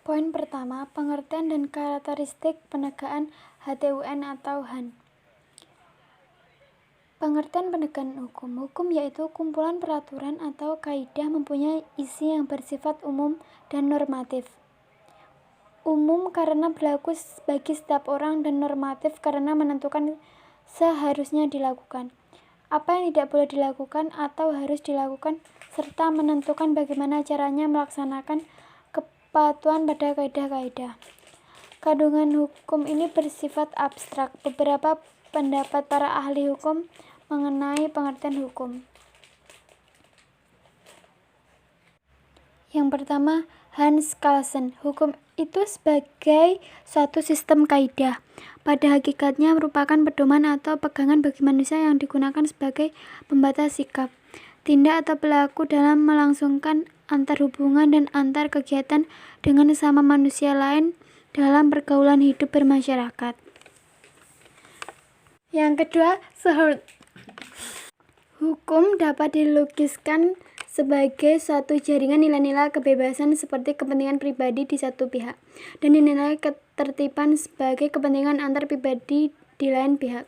Poin pertama, pengertian dan karakteristik penegakan HTUN atau HAN. Pengertian penegakan hukum. Hukum yaitu kumpulan peraturan atau kaidah mempunyai isi yang bersifat umum dan normatif. Umum karena berlaku bagi setiap orang dan normatif karena menentukan seharusnya dilakukan, apa yang tidak boleh dilakukan atau harus dilakukan, serta menentukan bagaimana caranya melaksanakan kepatuhan pada kaidah-kaidah. Kandungan hukum ini bersifat abstrak. Beberapa pendapat para ahli hukum mengenai pengertian hukum. Yang pertama, Hans Kelsen. Hukum itu sebagai suatu sistem kaidah. Pada hakikatnya merupakan pedoman atau pegangan bagi manusia yang digunakan sebagai pembatas sikap, tindak atau perilaku dalam melangsungkan antar hubungan dan antar kegiatan dengan sesama manusia lain dalam pergaulan hidup bermasyarakat. Yang kedua, Sehort. Hukum dapat dilukiskan sebagai suatu jaringan nilai-nilai kebebasan seperti kepentingan pribadi di satu pihak dan nilai ketertiban sebagai kepentingan antar pribadi di lain pihak.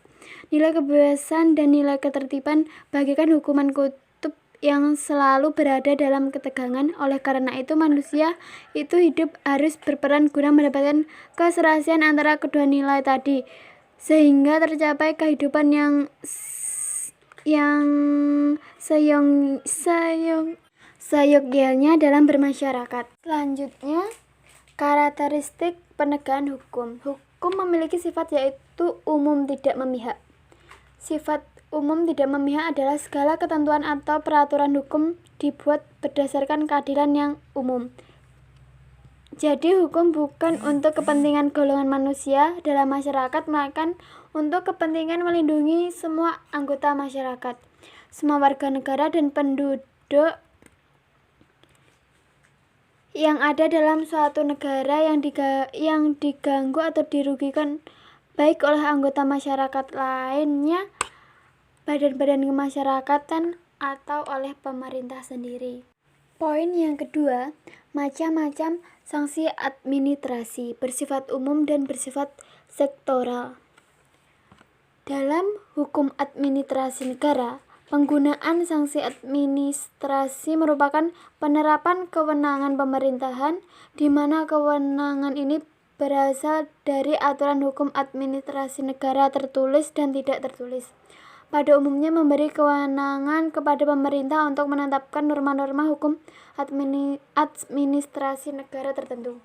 Nilai kebebasan dan nilai ketertiban bagaikan hukuman kutub yang selalu berada dalam ketegangan. Oleh karena itu manusia itu hidup harus berperan guna mendapatkan keserasian antara kedua nilai tadi sehingga tercapai kehidupan yang seyogyanya dalam bermasyarakat. Selanjutnya, karakteristik penegakan hukum. Hukum memiliki sifat yaitu umum tidak memihak. Sifat umum tidak memihak adalah segala ketentuan atau peraturan hukum dibuat berdasarkan keadilan yang umum. Jadi hukum bukan untuk kepentingan golongan manusia dalam masyarakat, melainkan untuk kepentingan melindungi semua anggota masyarakat, semua warga negara dan penduduk yang ada dalam suatu negara yang diganggu atau dirugikan baik oleh anggota masyarakat lainnya, badan-badan kemasyarakatan, atau oleh pemerintah sendiri. Poin yang kedua, macam-macam sanksi administrasi bersifat umum dan bersifat sektoral. Dalam hukum administrasi negara, penggunaan sanksi administrasi merupakan penerapan kewenangan pemerintahan di mana kewenangan ini berasal dari aturan hukum administrasi negara tertulis dan tidak tertulis. Pada umumnya memberi kewenangan kepada pemerintah untuk menetapkan norma-norma hukum administrasi negara tertentu.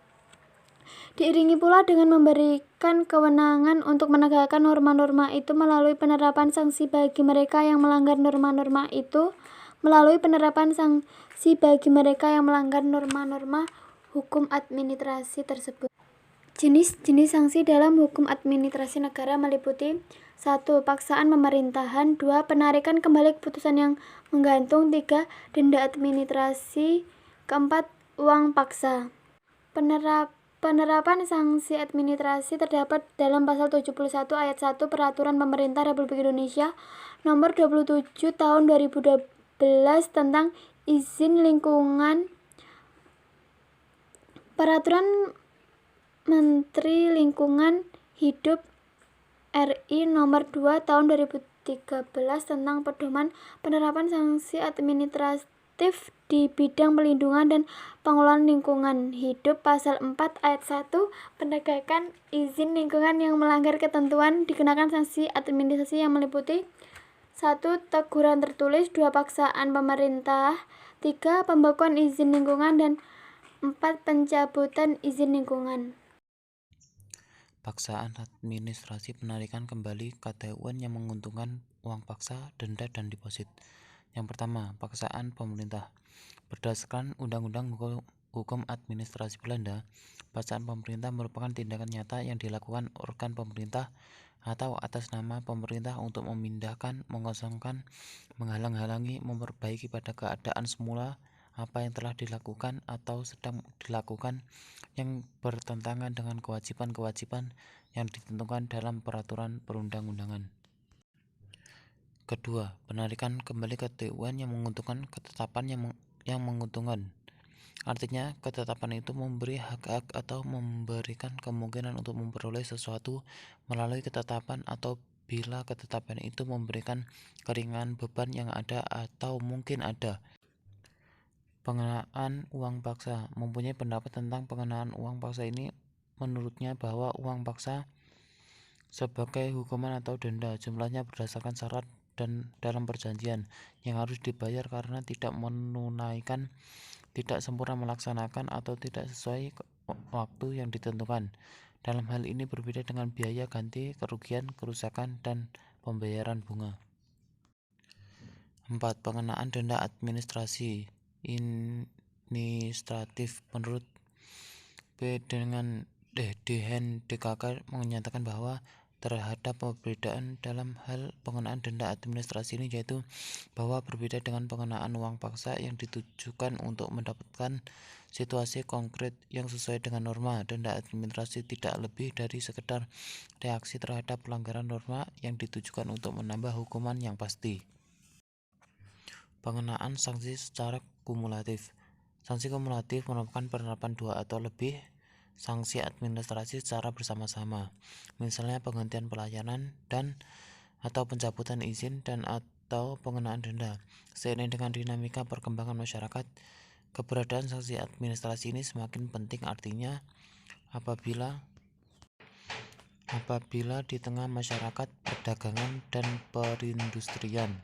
Diiringi pula dengan memberikan kewenangan untuk menegakkan norma-norma itu melalui penerapan sanksi bagi mereka yang melanggar norma-norma itu, melalui penerapan sanksi bagi mereka yang melanggar norma-norma hukum administrasi tersebut. Jenis-jenis sanksi dalam hukum administrasi negara meliputi 1. Paksaan pemerintahan. 2. Penarikan kembali keputusan yang menggantung. 3. Denda administrasi. 4. Uang paksa. Penerapan sanksi administrasi terdapat dalam pasal 71 ayat 1 Peraturan Pemerintah Republik Indonesia Nomor 27 Tahun 2012 tentang izin lingkungan, Peraturan Menteri Lingkungan Hidup RI Nomor 2 Tahun 2013 tentang pedoman penerapan sanksi administratif di bidang pelindungan dan pengelolaan lingkungan hidup. Pasal 4 ayat 1 penegakan izin lingkungan yang melanggar ketentuan dikenakan sanksi administrasi yang meliputi 1. Teguran tertulis. 2. Paksaan pemerintah. 3. Pembekuan izin lingkungan dan 4. Pencabutan izin lingkungan. Paksaan administrasi penarikan kembali KTUN yang menguntungkan uang paksa, denda, dan deposit. Yang pertama, paksaan pemerintah. Berdasarkan Undang-Undang Hukum Administrasi Belanda, paksaan pemerintah merupakan tindakan nyata yang dilakukan organ pemerintah atau atas nama pemerintah untuk memindahkan, mengosongkan, menghalang-halangi, memperbaiki pada keadaan semula apa yang telah dilakukan atau sedang dilakukan yang bertentangan dengan kewajiban-kewajiban yang ditentukan dalam peraturan perundang-undangan. Kedua, penarikan kembali KTUN yang menguntungkan ketetapan yang menguntungkan. Artinya, ketetapan itu memberi hak-hak atau memberikan kemungkinan untuk memperoleh sesuatu melalui ketetapan, atau bila ketetapan itu memberikan keringanan beban yang ada atau mungkin ada. Pengenaan uang paksa. Mempunyai pendapat tentang pengenaan uang paksa ini, menurutnya bahwa uang paksa sebagai hukuman atau denda jumlahnya berdasarkan syarat dan dalam perjanjian yang harus dibayar karena tidak menunaikan, tidak sempurna melaksanakan, atau tidak sesuai waktu yang ditentukan. Dalam hal ini berbeda dengan biaya ganti kerugian, kerusakan, dan pembayaran bunga. 4. Pengenaan denda administratif. Menurut Dehen DKK menyatakan bahwa terhadap perbedaan dalam hal pengenaan denda administrasi ini, yaitu bahwa berbeda dengan pengenaan uang paksa yang ditujukan untuk mendapatkan situasi konkret yang sesuai dengan norma. Denda administrasi tidak lebih dari sekedar reaksi terhadap pelanggaran norma yang ditujukan untuk menambah hukuman yang pasti. Pengenaan sanksi secara kumulatif. Sanksi kumulatif merupakan penerapan 2 atau lebih sanksi administrasi secara bersama-sama, misalnya penghentian pelayanan dan atau pencabutan izin dan atau pengenaan denda. Seiring dengan dinamika perkembangan masyarakat, keberadaan sanksi administrasi ini semakin penting. Artinya, apabila di tengah masyarakat perdagangan dan perindustrian